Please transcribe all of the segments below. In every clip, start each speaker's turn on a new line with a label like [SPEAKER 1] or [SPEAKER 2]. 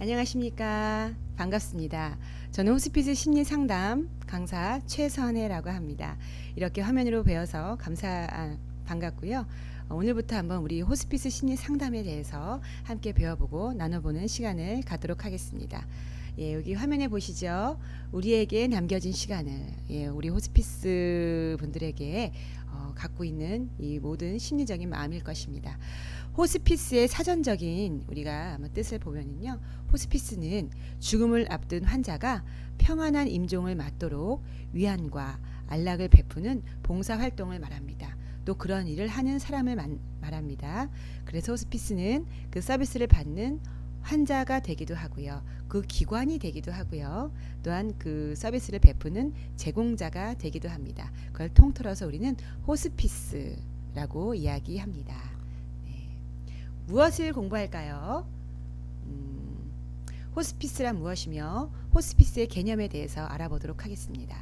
[SPEAKER 1] 안녕하십니까. 반갑습니다. 저는 호스피스 심리상담 강사 최선혜라고 합니다. 이렇게 화면으로 뵈어서 반갑고요. 오늘부터 한번 우리 호스피스 심리상담에 대해서 함께 배워보고 나눠보는 시간을 갖도록 하겠습니다. 예, 여기 화면에 보시죠. 우리에게 남겨진 시간을, 우리 호스피스 분들에게 갖고 있는 이 모든 심리적인 마음일 것입니다. 호스피스의 사전적인 우리가 한번 뜻을 보면은요, 호스피스는 죽음을 앞둔 환자가 평안한 임종을 맞도록 위안과 안락을 베푸는 봉사활동을 말합니다. 또 그런 일을 하는 사람을 말합니다. 그래서 호스피스는 그 서비스를 받는 환자가 되기도 하고요. 그 기관이 되기도 하고요. 또한 그 서비스를 베푸는 제공자가 되기도 합니다. 그걸 통틀어서 우리는 호스피스라고 이야기합니다. 네. 무엇을 공부할까요? 호스피스란 무엇이며 호스피스의 개념에 대해서 알아보도록 하겠습니다.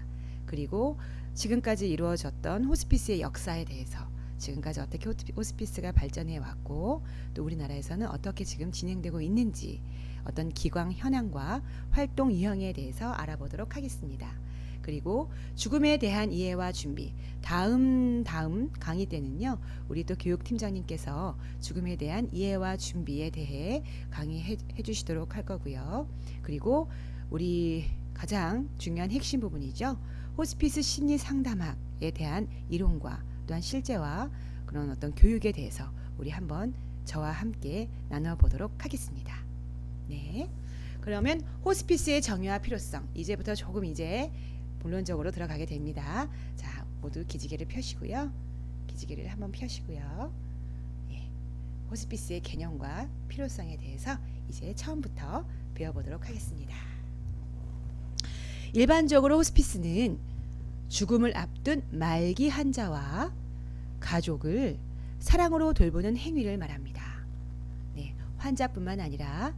[SPEAKER 1] 그리고 지금까지 이루어졌던 호스피스의 역사에 대해서, 지금까지 어떻게 호스피스가 발전해 왔고 또 우리나라에서는 어떻게 지금 진행되고 있는지, 어떤 기관 현황과 활동 유형에 대해서 알아보도록 하겠습니다. 그리고 죽음에 대한 이해와 준비, 다음 강의 때는요, 우리 또 교육팀장님께서 죽음에 대한 이해와 준비에 대해 강의해 주시도록 할 거고요. 그리고 우리 가장 중요한 핵심 부분이죠. 호스피스 심리 상담학에 대한 이론과 또한 실제와 그런 어떤 교육에 대해서 우리 한번 저와 함께 나눠보도록 하겠습니다. 네, 그러면 호스피스의 정의와 필요성, 이제부터 조금 이제 본론적으로 들어가게 됩니다. 자, 모두 기지개를 펴시고요. 기지개를 한번 펴시고요. 예, 호스피스의 개념과 필요성에 대해서 이제 처음부터 배워보도록 하겠습니다. 일반적으로 호스피스는 죽음을 앞둔 말기 환자와 가족을 사랑으로 돌보는 행위를 말합니다. 네, 환자뿐만 아니라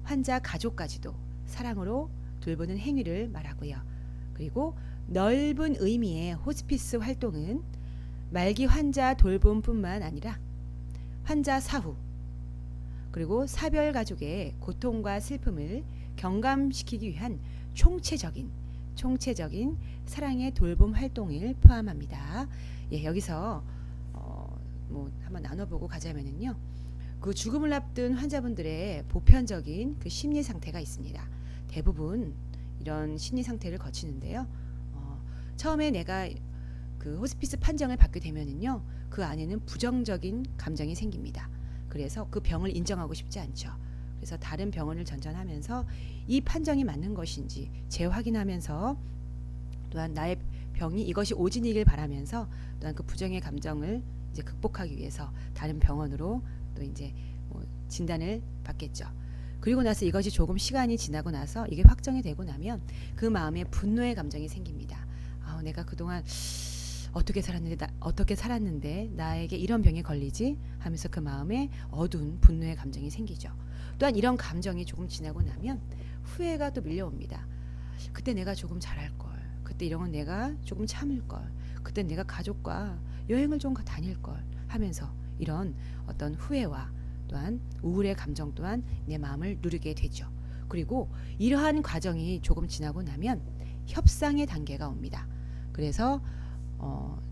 [SPEAKER 1] 환자 가족까지도 사랑으로 돌보는 행위를 말하고요. 그리고 넓은 의미의 호스피스 활동은 말기 환자 돌봄뿐만 아니라 환자 사후, 그리고 사별 가족의 고통과 슬픔을 경감시키기 위한 총체적인 사랑의 돌봄 활동을 포함합니다. 예, 여기서 한번 나눠보고 가자면은요, 그 죽음을 앞둔 환자분들의 보편적인 그 심리 상태가 있습니다. 대부분 이런 심리 상태를 거치는데요. 처음에 내가 그 호스피스 판정을 받게 되면은요, 그 안에는 부정적인 감정이 생깁니다. 그래서 그 병을 인정하고 싶지 않죠. 그래서 다른 병원을 전전하면서 이 판정이 맞는 것인지 재확인하면서, 또한 나의 병이 이것이 오진이길 바라면서, 또한 그 부정의 감정을 이제 극복하기 위해서 다른 병원으로 또 이제 진단을 받겠죠. 그리고 나서 이것이 조금 시간이 지나고 나서 이게 확정이 되고 나면 그 마음에 분노의 감정이 생깁니다. 내가 그동안 어떻게 살았는데 나에게 이런 병이 걸리지 하면서 그 마음에 어두운 분노의 감정이 생기죠. 또한 이런 감정이 조금 지나고 나면 후회가 또 밀려옵니다. 그때 내가 조금 잘할걸, 그때 이런 건 내가 조금 참을걸, 그때 내가 가족과 여행을 좀 다닐걸 하면서 이런 어떤 후회와 또한 우울의 감정 또한 내 마음을 누르게 되죠. 그리고 이러한 과정이 조금 지나고 나면 협상의 단계가 옵니다. 그래서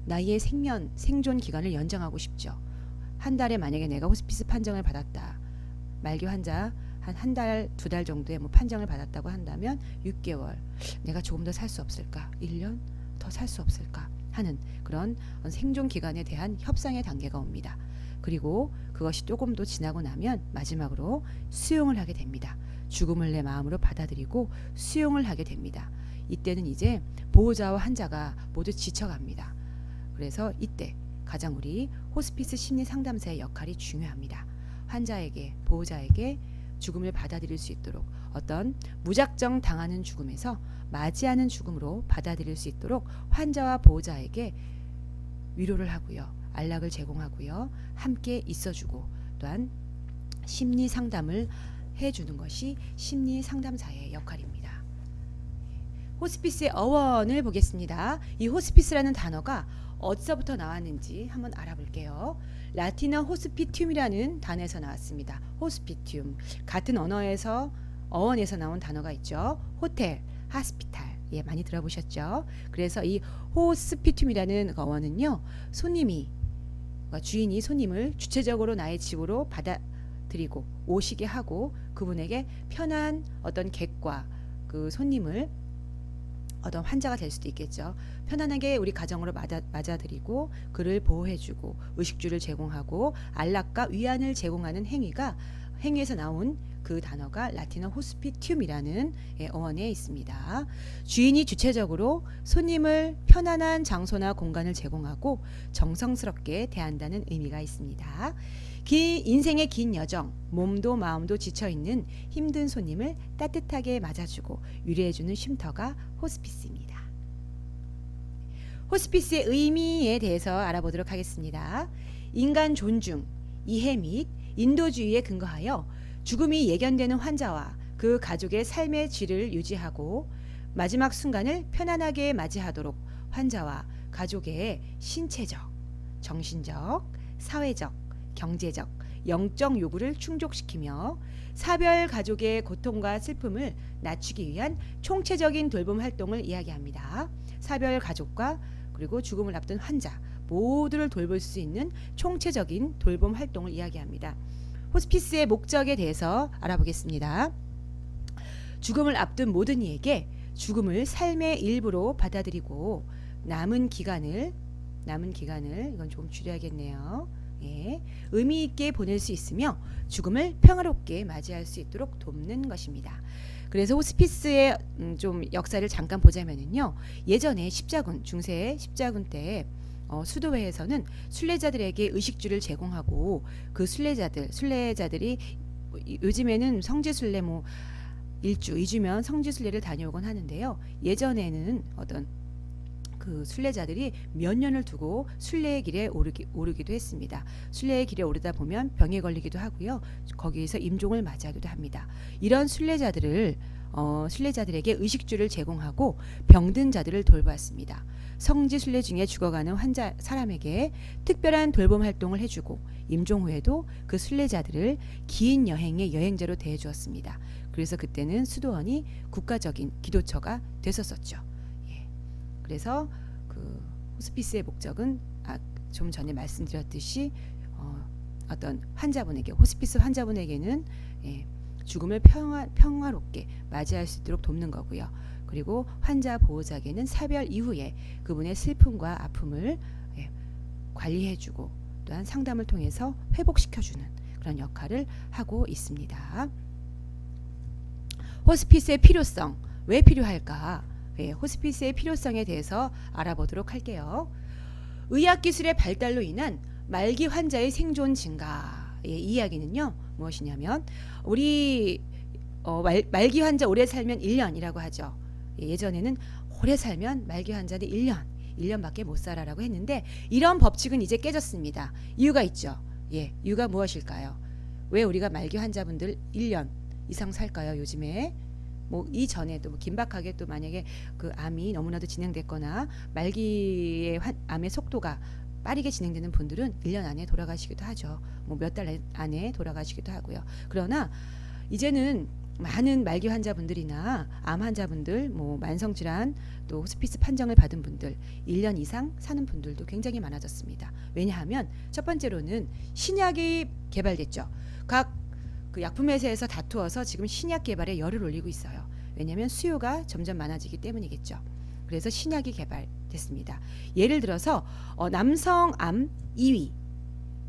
[SPEAKER 1] 나의 생존 기간을 연장하고 싶죠. 한 달에 만약에 내가 호스피스 판정을 받았다, 말기 환자 한 달, 두 달 정도의 판정을 받았다고 한다면 6개월 내가 조금 더 살 수 없을까? 1년 더 살 수 없을까? 하는 그런 생존 기간에 대한 협상의 단계가 옵니다. 그리고 그것이 조금 더 지나고 나면 마지막으로 수용을 하게 됩니다. 죽음을 내 마음으로 받아들이고 수용을 하게 됩니다. 이때는 이제 보호자와 환자가 모두 지쳐갑니다. 그래서 이때 가장 우리 호스피스 심리 상담사의 역할이 중요합니다. 환자에게, 보호자에게 죽음을 받아들일 수 있도록, 어떤 무작정 당하는 죽음에서 맞이하는 죽음으로 받아들일 수 있도록 환자와 보호자에게 위로를 하고요, 안락을 제공하고요, 함께 있어주고, 또한 심리 상담을 해주는 것이 심리 상담사의 역할입니다. 호스피스의 어원을 보겠습니다. 이 호스피스라는 단어가 어디서부터 나왔는지 한번 알아볼게요. 라틴어 호스피튬이라는 단어에서 나왔습니다. 호스피튬. 같은 언어에서 어원에서 나온 단어가 있죠. 호텔, 하스피탈. 예, 많이 들어보셨죠? 그래서 이 호스피튬이라는 어원은요. 손님이 그러니까 주인이 손님을 주체적으로 나의 집으로 받아들이고 오시게 하고 그분에게 편한 어떤 객과 그 손님을 어떤 환자가 될 수도 있겠죠. 편안하게 우리 가정으로 맞아들이고 그를 보호해주고 의식주를 제공하고 안락과 위안을 제공하는 행위에서 나온 그 단어가 라틴어 호스피튬이라는 어원에 있습니다. 주인이 주체적으로 손님을 편안한 장소나 공간을 제공하고 정성스럽게 대한다는 의미가 있습니다. 인생의 긴 여정, 몸도 마음도 지쳐있는 힘든 손님을 따뜻하게 맞아주고 위로해주는 쉼터가 호스피스입니다. 호스피스의 의미에 대해서 알아보도록 하겠습니다. 인간 존중, 이해 및 인도주의에 근거하여 죽음이 예견되는 환자와 그 가족의 삶의 질을 유지하고 마지막 순간을 편안하게 맞이하도록 환자와 가족의 신체적, 정신적, 사회적, 경제적, 영적 요구를 충족시키며 사별 가족의 고통과 슬픔을 낮추기 위한 총체적인 돌봄 활동을 이야기합니다. 사별 가족과 그리고 죽음을 앞둔 환자 모두를 돌볼 수 있는 총체적인 돌봄 활동을 이야기합니다. 호스피스의 목적에 대해서 알아보겠습니다. 죽음을 앞둔 모든 이에게 죽음을 삶의 일부로 받아들이고 남은 기간을 이건 조금 줄여야겠네요. 예, 의미 있게 보낼 수 있으며 죽음을 평화롭게 맞이할 수 있도록 돕는 것입니다. 그래서 호스피스의 좀 역사를 잠깐 보자면은요. 예전에 중세 십자군 때 수도회에서는 순례자들에게 의식주를 제공하고 그 순례자들이 요즘에는 성지순례 1주, 2주면 성지순례를 다녀오곤 하는데요. 예전에는 어떤 그 순례자들이 몇 년을 두고 순례의 길에 오르기도 했습니다. 순례의 길에 오르다 보면 병에 걸리기도 하고요. 거기에서 임종을 맞이하기도 합니다. 이런 순례자들에게 의식주를 제공하고 병든 자들을 돌보았습니다. 성지 순례 중에 죽어가는 사람에게 특별한 돌봄 활동을 해주고 임종 후에도 그 순례자들을 긴 여행의 여행자로 대해주었습니다. 그래서 그때는 수도원이 국가적인 기도처가 됐었죠. 예. 그래서 그 호스피스의 목적은 좀 전에 말씀드렸듯이 어떤 호스피스 환자분에게는 죽음을 평화롭게 맞이할 수 있도록 돕는 거고요. 그리고 환자 보호자에게는 사별 이후에 그분의 슬픔과 아픔을 관리해주고 또한 상담을 통해서 회복시켜주는 그런 역할을 하고 있습니다. 호스피스의 필요성, 왜 필요할까? 호스피스의 필요성에 대해서 알아보도록 할게요. 의학기술의 발달로 인한 말기 환자의 생존 증가의 이야기는요. 무엇이냐면 우리 말기 환자 오래 살면 1년이라고 하죠. 예전에는 오래 살면 말기 환자는 1년밖에 못 살아라고 했는데 이런 법칙은 이제 깨졌습니다. 이유가 있죠. 이유가 무엇일까요? 왜 우리가 말기 환자분들 1년 이상 살까요? 요즘에 이전에도 긴박하게 또 만약에 그 암이 너무나도 진행됐거나 말기의 암의 속도가 빠르게 진행되는 분들은 1년 안에 돌아가시기도 하죠. 몇 달 안에 돌아가시기도 하고요. 그러나 이제는 많은 말기 환자분들이나 암 환자분들, 만성질환 또 호스피스 판정을 받은 분들 1년 이상 사는 분들도 굉장히 많아졌습니다. 왜냐하면 첫 번째로는 신약이 개발됐죠. 각 그 약품 회사에서 다투어서 지금 신약 개발에 열을 올리고 있어요. 왜냐하면 수요가 점점 많아지기 때문이겠죠. 그래서 신약이 개발됐습니다. 예를 들어서 남성 암 2위,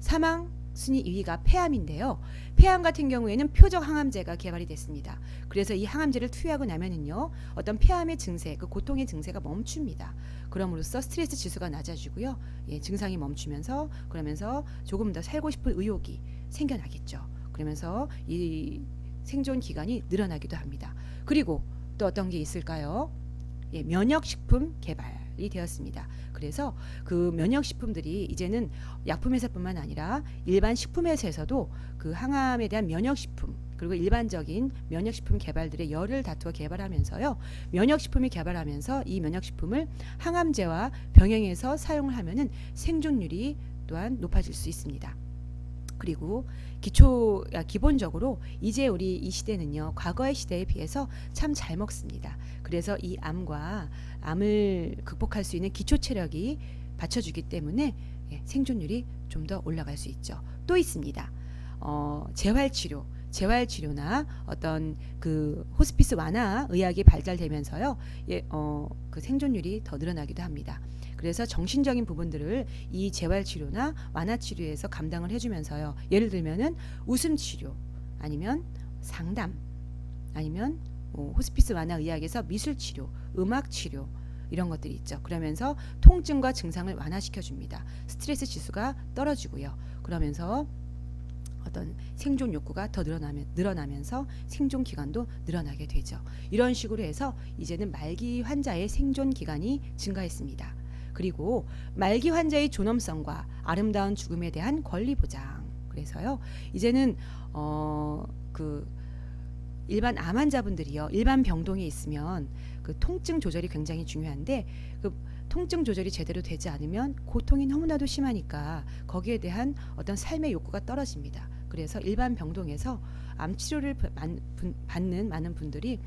[SPEAKER 1] 사망 순위 2위가 폐암인데요. 폐암 같은 경우에는 표적 항암제가 개발이 됐습니다. 그래서 이 항암제를 투여하고 나면은요, 어떤 폐암의 증세, 그 고통의 증세가 멈춥니다. 그럼으로써 스트레스 지수가 낮아지고요, 증상이 멈추면서 그러면서 조금 더 살고 싶은 의욕이 생겨나겠죠. 그러면서 이 생존 기간이 늘어나기도 합니다. 그리고 또 어떤 게 있을까요? 면역식품 개발이 되었습니다. 그래서 그 면역식품들이 이제는 약품회사뿐만 아니라 일반 식품회사에서도 그 항암에 대한 면역식품 그리고 일반적인 면역식품 개발들의 열을 다투어 개발하면서요. 면역식품이 개발하면서 이 면역식품을 항암제와 병행해서 사용을 하면은 생존율이 또한 높아질 수 있습니다. 그리고 기본적으로 이제 우리 이 시대는요, 과거의 시대에 비해서 참 잘 먹습니다. 그래서 이 암을 극복할 수 있는 기초 체력이 받쳐주기 때문에 생존율이 좀 더 올라갈 수 있죠. 또 있습니다. 재활치료나 어떤 그 호스피스 완화 의학이 발달되면서요, 그 생존율이 더 늘어나기도 합니다. 그래서 정신적인 부분들을 이 재활치료나 완화치료에서 감당을 해주면서요. 예를 들면은 웃음치료, 아니면 상담, 아니면 호스피스 완화 의학에서 미술치료, 음악치료 이런 것들이 있죠. 그러면서 통증과 증상을 완화시켜 줍니다. 스트레스 지수가 떨어지고요. 그러면서 어떤 생존 욕구가 더 늘어나면서 생존 기간도 늘어나게 되죠. 이런 식으로 해서 이제는 말기 환자의 생존 기간이 증가했습니다. 그리고 말기 환자의 존엄성과 아름다운 죽음에 대한 권리 보장. 그래서요, 이제는 그 일반 암 환자분들이요, 일반 병동에 있으면 그 통증 조절이 굉장히 중요한데, 그 통증 조절이 제대로 되지 않으면 고통이 너무나도 심하니까 거기에 대한 어떤 삶의 욕구가 떨어집니다. 그래서 일반 병동에서 암 치료를 받는 많은 분들이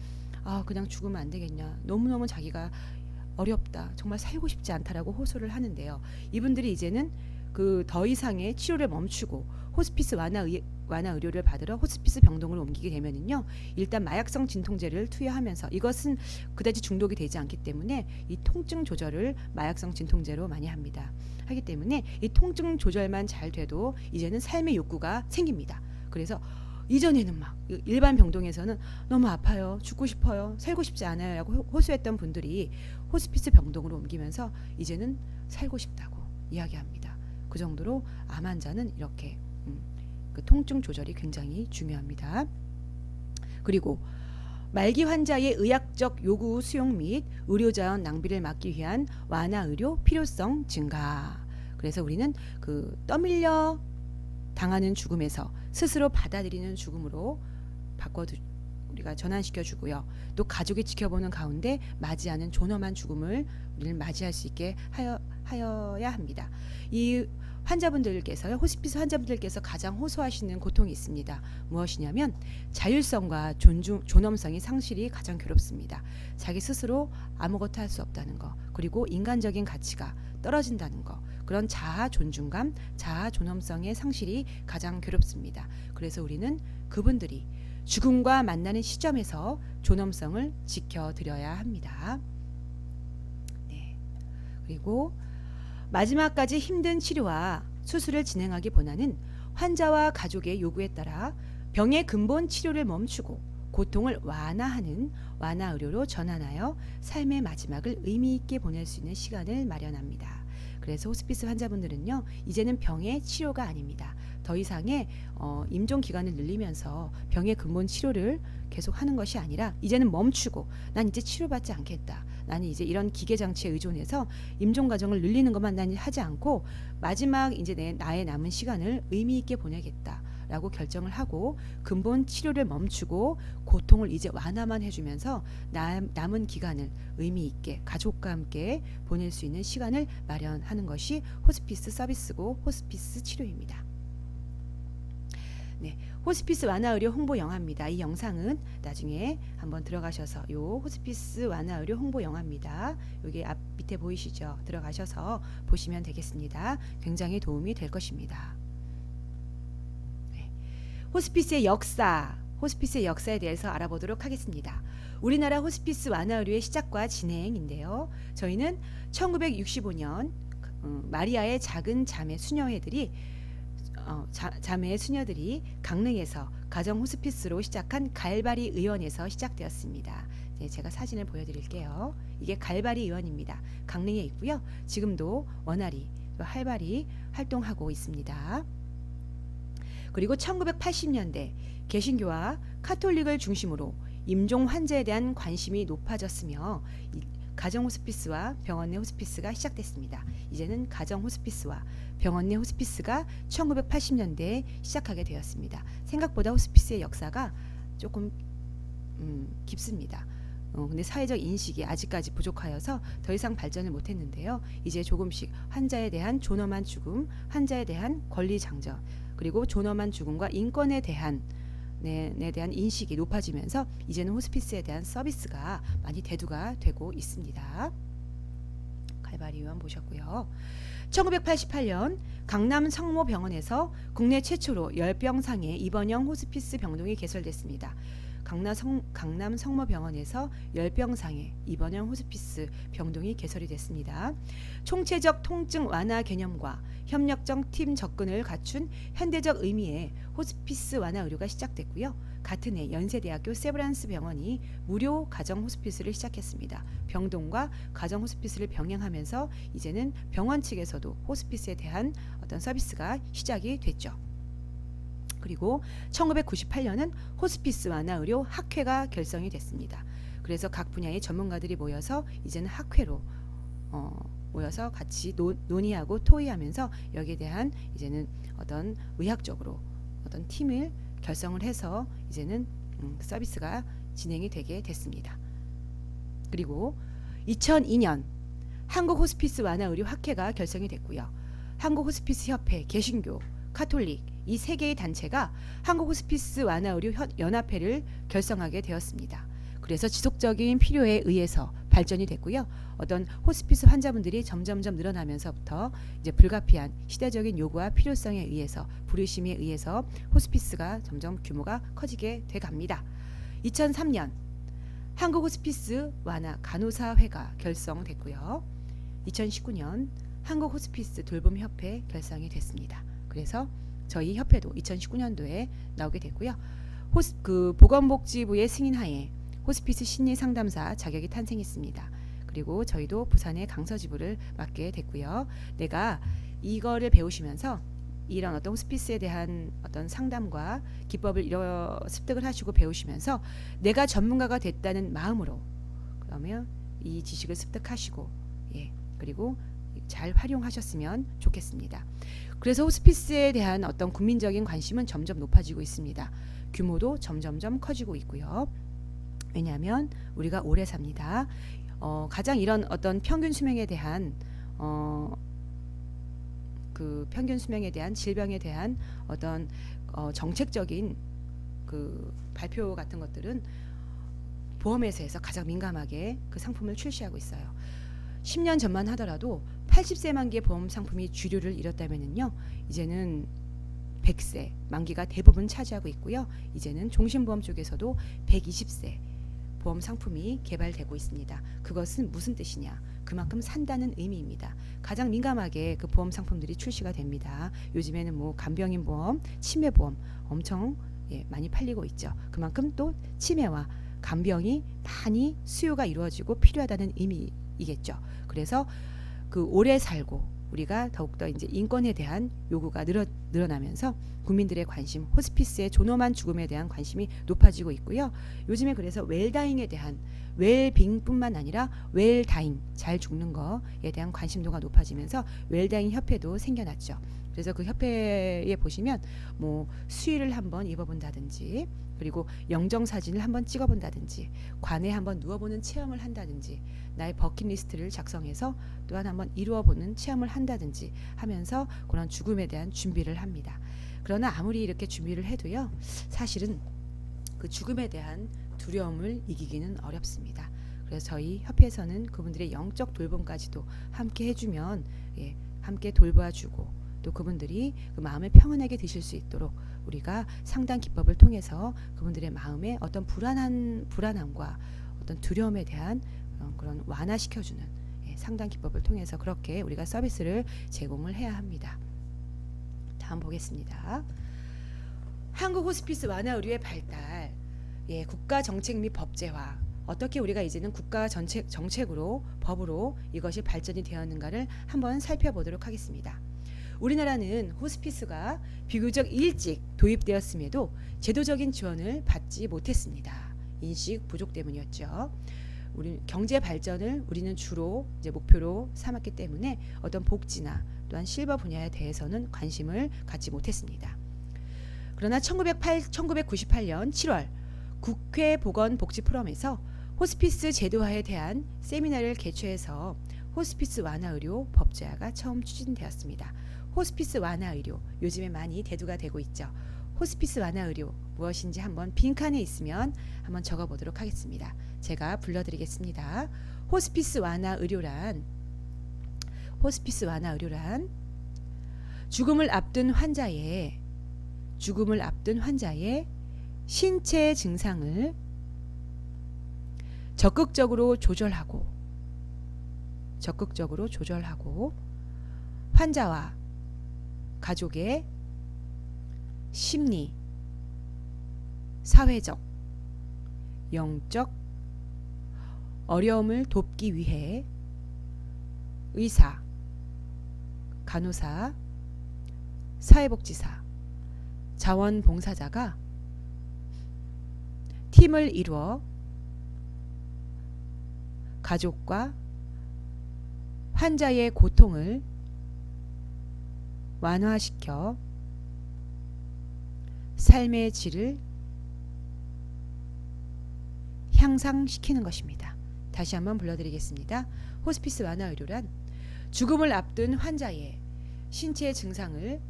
[SPEAKER 1] 그냥 죽으면 안 되겠냐, 너무너무 자기가 어렵다, 정말 살고 싶지 않다라고 호소를 하는데요. 이분들이 이제는 그 더 이상의 치료를 멈추고 호스피스 완화 의료를 받으러 호스피스 병동으로 옮기게 되면은요, 일단 마약성 진통제를 투여하면서, 이것은 그다지 중독이 되지 않기 때문에 이 통증 조절을 마약성 진통제로 많이 하기 때문에 이 통증 조절만 잘 돼도 이제는 삶의 욕구가 생깁니다. 그래서 이전에는 막 일반 병동에서는 너무 아파요, 죽고 싶어요, 살고 싶지 않아요 라고 호소했던 분들이 호스피스 병동으로 옮기면서 이제는 살고 싶다고 이야기합니다. 그 정도로 암 환자는 이렇게 그 통증 조절이 굉장히 중요합니다. 그리고 말기 환자의 의학적 요구 수용 및 의료자원 낭비를 막기 위한 완화 의료 필요성 증가. 그래서 우리는 그 떠밀려 당하는 죽음에서 스스로 받아들이는 죽음으로 우리가 전환시켜 주고요. 또 가족이 지켜보는 가운데 맞이하는 존엄한 죽음을 우리는 맞이할 수 있게 하여야 합니다. 이 환자분들께서요, 호스피스 환자분들께서 가장 호소하시는 고통이 있습니다. 무엇이냐면 자율성과 존엄성의 상실이 가장 괴롭습니다. 자기 스스로 아무것도 할 수 없다는 거, 그리고 인간적인 가치가 떨어진다는 거, 그런 자아 존중감, 자아 존엄성의 상실이 가장 괴롭습니다. 그래서 우리는 그분들이 죽음과 만나는 시점에서 존엄성을 지켜드려야 합니다. 네. 그리고 마지막까지 힘든 치료와 수술을 진행하기보다는 환자와 가족의 요구에 따라 병의 근본 치료를 멈추고 고통을 완화하는 완화 의료로 전환하여 삶의 마지막을 의미 있게 보낼 수 있는 시간을 마련합니다. 그래서 호스피스 환자분들은요, 이제는 병의 치료가 아닙니다. 더 이상의 임종 기간을 늘리면서 병의 근본 치료를 계속 하는 것이 아니라 이제는 멈추고, 난 이제 치료받지 않겠다, 나는 이제 이런 기계 장치에 의존해서 임종 과정을 늘리는 것만 난 하지 않고 마지막 이제 나의 남은 시간을 의미 있게 보내겠다 라고 결정을 하고 근본 치료를 멈추고 고통을 이제 완화만 해주면서 남은 기간을 의미 있게 가족과 함께 보낼 수 있는 시간을 마련하는 것이 호스피스 서비스고 호스피스 치료입니다. 네, 호스피스 완화 의료 홍보 영화입니다. 이 영상은 나중에 한번 들어가셔서 요 호스피스 완화 의료 홍보 영화입니다. 여기 앞 밑에 보이시죠? 들어가셔서 보시면 되겠습니다. 굉장히 도움이 될 것입니다. 네, 호스피스의 역사에 대해서 알아보도록 하겠습니다. 우리나라 호스피스 완화 의료의 시작과 진행인데요. 저희는 1965년 마리아의 작은 자매 수녀들이 강릉에서 가정 호스피스로 시작한 갈바리 의원에서 시작되었습니다. 네, 제가 사진을 보여드릴게요. 이게 갈바리 의원입니다. 강릉에 있고요. 지금도 원활히 활발히 활동하고 있습니다. 그리고 1980년대 개신교와 카톨릭을 중심으로 임종 환자에 대한 관심이 높아졌으며 가정 호스피스와 병원 내 호스피스가 시작됐습니다. 이제는 가정 호스피스와 병원 내 호스피스가 1980년대에 시작하게 되었습니다. 생각보다 호스피스의 역사가 조금 깊습니다. 근데 사회적 인식이 아직까지 부족하여서 더 이상 발전을 못했는데요. 이제 조금씩 환자에 대한 존엄한 죽음, 환자에 대한 권리 장전, 그리고 존엄한 죽음과 인권에 대한 인식이 높아지면서 이제는 호스피스에 대한 서비스가 많이 대두가 되고 있습니다. 칼바리 의원 보셨고요. 1988년 강남 성모병원에서 국내 최초로 열병상의 입원형 호스피스 병동이 개설됐습니다. 강남 성모병원에서 열병상의 입원형 호스피스 병동이 개설이 됐습니다. 총체적 통증 완화 개념과 협력적 팀 접근을 갖춘 현대적 의미의 호스피스 완화 의료가 시작됐고요. 같은 해 연세대학교 세브란스 병원이 무료 가정 호스피스를 시작했습니다. 병동과 가정 호스피스를 병행하면서 이제는 병원 측에서도 호스피스에 대한 어떤 서비스가 시작이 됐죠. 그리고 1998년은 호스피스 완화 의료 학회가 결성이 됐습니다. 그래서 각 분야의 전문가들이 모여서 이제는 학회로 모여서 같이 논의하고 토의하면서 여기에 대한 이제는 어떤 의학적으로 어떤 팀을 결성을 해서 이제는 서비스가 진행이 되게 됐습니다. 그리고 2002년 한국 호스피스 완화 의료 학회가 결성이 됐고요. 한국 호스피스 협회, 개신교, 카톨릭 이 세 개의 단체가 한국 호스피스 완화 의료 연합회를 결성하게 되었습니다. 그래서 지속적인 필요에 의해서 발전이 됐고요. 어떤 호스피스 환자분들이 점점점 늘어나면서부터 이제 불가피한 시대적인 요구와 필요성에 의해서 부르심에 의해서 호스피스가 점점 규모가 커지게 돼 갑니다. 2003년 한국 호스피스 완화 간호사회가 결성됐고요. 2019년 한국 호스피스 돌봄 협회 결성이 됐습니다. 그래서 저희 협회도 2019년도에 나오게 됐고요. 보건복지부의 승인하에 호스피스 심리 상담사 자격이 탄생했습니다. 그리고 저희도 부산의 강서지부를 맡게 됐고요. 내가 이거를 배우시면서 이런 어떤 호스피스에 대한 어떤 상담과 기법을 습득을 하시고 배우시면서 내가 전문가가 됐다는 마음으로 그러면 이 지식을 습득하시고 그리고 잘 활용하셨으면 좋겠습니다. 그래서 호스피스에 대한 어떤 국민적인 관심은 점점 높아지고 있습니다. 규모도 점점점 커지고 있고요. 왜냐하면 우리가 오래 삽니다. 가장 이런 어떤 평균 수명에 대한 평균 수명에 대한 질병에 대한 어떤 정책적인 그 발표 같은 것들은 보험회사에서 가장 민감하게 그 상품을 출시하고 있어요. 10년 전만 하더라도 80세 만기의 보험 상품이 주류를 이뤘다면은요, 이제는 100세 만기가 대부분 차지하고 있고요. 이제는 종신보험 쪽에서도 120세 보험 상품이 개발되고 있습니다. 그것은 무슨 뜻이냐? 그만큼 산다는 의미입니다. 가장 민감하게 그 보험 상품들이 출시가 됩니다. 요즘에는 뭐 간병인 보험, 치매 보험 엄청 많이 팔리고 있죠. 그만큼 또 치매와 간병이 많이 수요가 이루어지고 필요하다는 의미이겠죠. 그래서 그 오래 살고 우리가 더욱더 이제 인권에 대한 요구가 늘어나면서 국민들의 관심, 호스피스의 존엄한 죽음에 대한 관심이 높아지고 있고요. 요즘에 그래서 웰다잉에 대한 웰빙뿐만 아니라 웰다잉, 잘 죽는 거에 대한 관심도가 높아지면서 웰다잉 협회도 생겨났죠. 그래서 그 협회에 보시면 뭐 수의를 한번 입어본다든지, 그리고 영정 사진을 한번 찍어본다든지, 관에 한번 누워보는 체험을 한다든지, 나의 버킷리스트를 작성해서 또한 한번 이루어보는 체험을 한다든지 하면서 그런 죽음에 대한 준비를 합니다. 그러나 아무리 이렇게 준비를 해도요, 사실은 그 죽음에 대한 두려움을 이기기는 어렵습니다. 그래서 저희 협회에서는 그분들의 영적 돌봄까지도 함께 해주면 함께 돌봐주고, 또 그분들이 그 마음을 평안하게 드실 수 있도록 우리가 상담 기법을 통해서 그분들의 마음에 어떤 불안함과 어떤 두려움에 대한 그런 완화시켜주는 상담 기법을 통해서 그렇게 우리가 서비스를 제공을 해야 합니다. 다음 보겠습니다. 한국 호스피스 완화 의료의 발달, 국가 정책 및 법제화, 어떻게 우리가 이제는 국가 정책으로 법으로 이것이 발전이 되었는가를 한번 살펴보도록 하겠습니다. 우리나라는 호스피스가 비교적 일찍 도입되었음에도 제도적인 지원을 받지 못했습니다. 인식 부족 때문이었죠. 우리 경제 발전을 우리는 주로 이제 목표로 삼았기 때문에 어떤 복지나 또한 실버 분야에 대해서는 관심을 갖지 못했습니다. 그러나 1998년 7월 국회 보건복지 포럼에서 호스피스 제도화에 대한 세미나를 개최해서 호스피스 완화 의료 법제화가 처음 추진되었습니다. 호스피스 완화 의료 요즘에 많이 대두가 되고 있죠. 호스피스 완화 의료 무엇인지 한번 빈칸에 있으면 한번 적어보도록 하겠습니다. 제가 불러드리겠습니다. 호스피스 완화 의료란 죽음을 앞둔 환자의 신체 증상을 적극적으로 조절하고 환자와 가족의 심리, 사회적, 영적 어려움을 돕기 위해 의사, 간호사, 사회복지사, 자원봉사자가 팀을 이루어 가족과 환자의 고통을 완화시켜 삶의 질을 향상시키는 것입니다. 다시 한번 불러드리겠습니다. 호스피스 완화 의료란 죽음을 앞둔 환자의 신체 증상을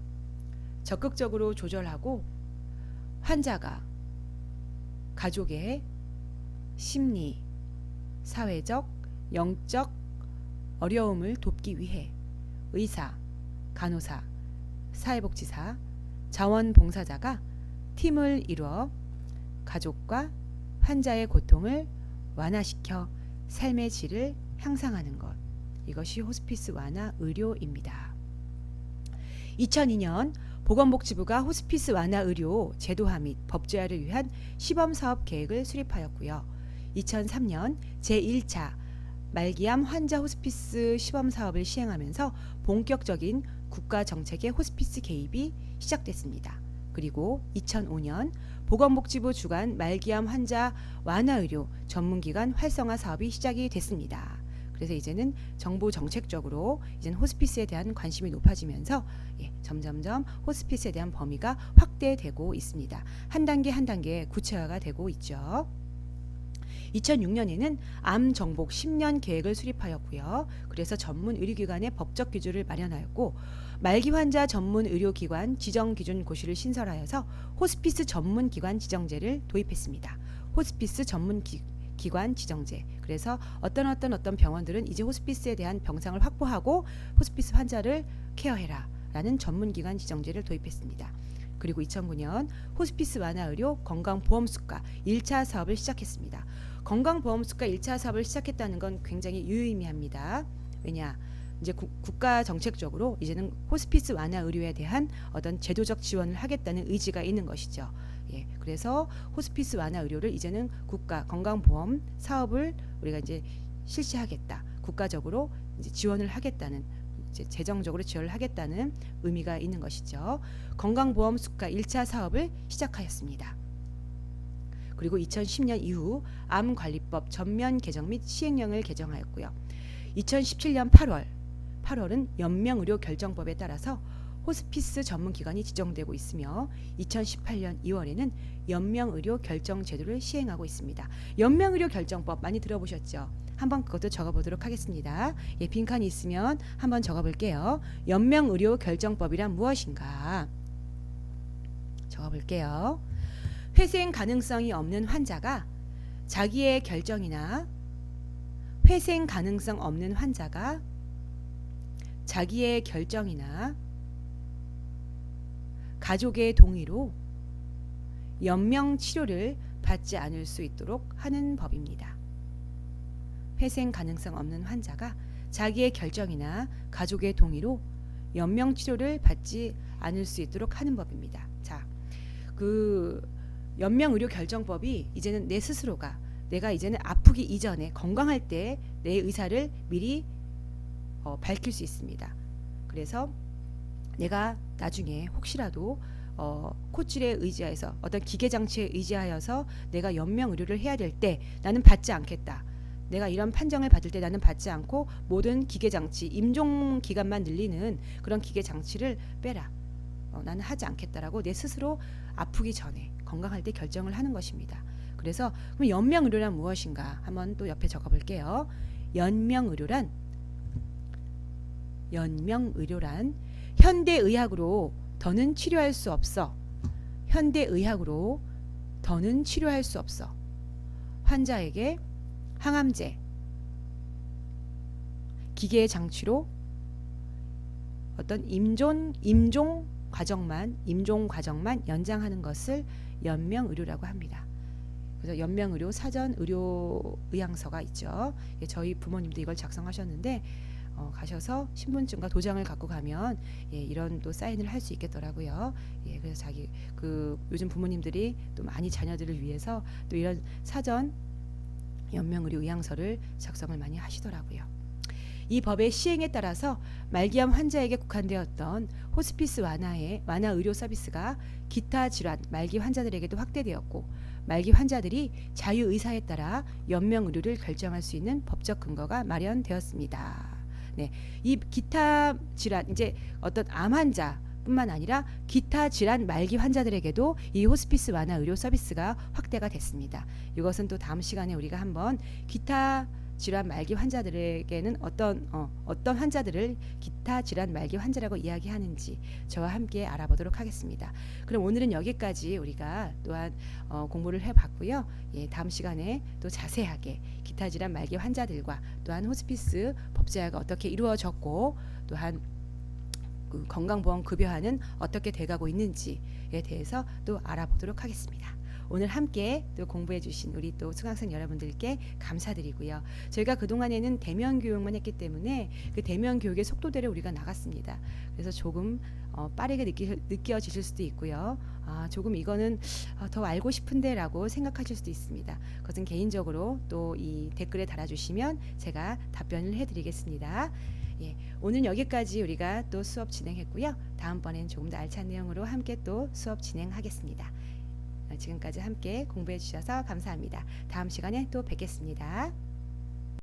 [SPEAKER 1] 적극적으로 조절하고 환자가 가족의 심리, 사회적, 영적 어려움을 돕기 위해 의사, 간호사, 사회복지사, 자원봉사자가 팀을 이루어 가족과 환자의 고통을 완화시켜 삶의 질을 향상하는 것. 이것이 호스피스 완화 의료입니다. 2002년 보건복지부가 호스피스 완화 의료 제도화 및 법제화를 위한 시범사업 계획을 수립하였고요. 2003년 제1차 말기암 환자 호스피스 시범사업을 시행하면서 본격적인 국가정책의 호스피스 개입이 시작됐습니다. 그리고 2005년 보건복지부 주관 말기암 환자 완화의료 전문기관 활성화 사업이 시작이 됐습니다. 그래서 이제는 정부 정책적으로 이제는 호스피스에 대한 관심이 높아지면서 점점점 호스피스에 대한 범위가 확대되고 있습니다. 한 단계 한 단계 구체화가 되고 있죠. 2006년에는 암 정복 10년 계획을 수립하였고요. 그래서 전문 의료기관의 법적 기준을 마련하였고 말기 환자 전문 의료기관 지정기준 고시를 신설하여서 호스피스 전문기관 지정제를 도입했습니다. 호스피스 전문기관 지정제. 그래서 어떤 병원들은 이제 호스피스에 대한 병상을 확보하고 호스피스 환자를 케어해라 라는 전문기관 지정제를 도입했습니다. 그리고 2009년 호스피스 완화 의료 건강보험수가 1차 사업을 시작했습니다. 건강보험수가 1차 사업을 시작했다는 건 굉장히 유의미합니다. 왜냐? 이제 국가 정책적으로 이제는 호스피스 완화 의료에 대한 어떤 제도적 지원을 하겠다는 의지가 있는 것이죠. 그래서 호스피스 완화 의료를 이제는 국가 건강보험 사업을 우리가 이제 실시하겠다. 국가적으로 이제 지원을 하겠다는 이제 재정적으로 지원을 하겠다는 의미가 있는 것이죠. 건강보험 수가 1차 사업을 시작하였습니다. 그리고 2010년 이후 암관리법 전면 개정 및 시행령을 개정하였고요. 2017년 8월은 연명의료결정법에 따라서 호스피스 전문기관이 지정되고 있으며 2018년 2월에는 연명의료결정제도를 시행하고 있습니다. 연명의료결정법 많이 들어보셨죠? 한번 그것도 적어보도록 하겠습니다. 빈칸이 있으면 한번 적어볼게요. 연명의료결정법이란 무엇인가? 적어볼게요. 회생 가능성이 없는 환자가 자기의 결정이나 회생 가능성 없는 환자가 자기의 결정이나 가족의 동의로 연명 치료를 받지 않을 수 있도록 하는 법입니다. 회생 가능성 없는 환자가 자기의 결정이나 가족의 동의로 연명 치료를 받지 않을 수 있도록 하는 법입니다. 자, 그 연명 의료 결정법이 이제는 내 스스로가 내가 이제는 아프기 이전에 건강할 때 내 의사를 미리 밝힐 수 있습니다. 그래서 내가 나중에 혹시라도 코찔에 의지하여서 어떤 기계 장치에 의지하여서 내가 연명 의료를 해야 될 때 나는 받지 않겠다. 내가 이런 판정을 받을 때 나는 받지 않고 모든 기계장치, 임종 기간만 늘리는 그런 기계장치를 빼라. 나는 하지 않겠다라고 내 스스로 아프기 전에 건강할 때 결정을 하는 것입니다. 그래서 그럼 연명의료란 무엇인가 한번 또 옆에 적어볼게요. 연명의료란 현대의학으로 더는 치료할 수 없어. 현대의학으로 더는 치료할 수 없어. 환자에게 항암제, 기계 장치로 어떤 임종 과정만 연장하는 것을 연명의료라고 합니다. 그래서 연명의료 사전 의료 의향서가 있죠. 저희 부모님도 이걸 작성하셨는데 가셔서 신분증과 도장을 갖고 가면 이런 또 사인을 할 수 있겠더라고요. 그래서 요즘 부모님들이 또 많이 자녀들을 위해서 또 이런 사전 연명의료 의향서를 작성을 많이 하시더라고요. 이 법의 시행에 따라서 말기암 환자에게 국한되었던 호스피스 완화 의료 서비스가 기타 질환 말기 환자들에게도 확대되었고 말기 환자들이 자유의사에 따라 연명의료를 결정할 수 있는 법적 근거가 마련되었습니다. 네, 이 기타 질환 이제 어떤 암 환자뿐만 아니라 기타 질환 말기 환자들에게도 이 호스피스 완화 의료 서비스가 확대가 됐습니다. 이것은 또 다음 시간에 우리가 한번 기타 질환 말기 환자들에게는 어떤 환자들을 기타 질환 말기 환자라고 이야기하는지 저와 함께 알아보도록 하겠습니다. 그럼 오늘은 여기까지 우리가 또한 공부를 해봤고요. 다음 시간에 또 자세하게 기타 질환 말기 환자들과 또한 호스피스 법제화가 어떻게 이루어졌고 또한 그 건강보험 급여화는 어떻게 돼가고 있는지에 대해서 또 알아보도록 하겠습니다. 오늘 함께 또 공부해 주신 우리 또 수강생 여러분들께 감사드리고요. 저희가 그동안에는 대면 교육만 했기 때문에 그 대면 교육의 속도대로 우리가 나갔습니다. 그래서 조금 빠르게 느껴지실 수도 있고요. 조금 이거는 더 알고 싶은데 라고 생각하실 수도 있습니다. 그것은 개인적으로 또 이 댓글에 달아주시면 제가 답변을 해드리겠습니다. 오늘 여기까지 우리가 또 수업 진행했고요. 다음번엔 조금 더 알찬 내용으로 함께 또 수업 진행하겠습니다. 지금까지 함께 공부해 주셔서 감사합니다. 다음 시간에 또 뵙겠습니다.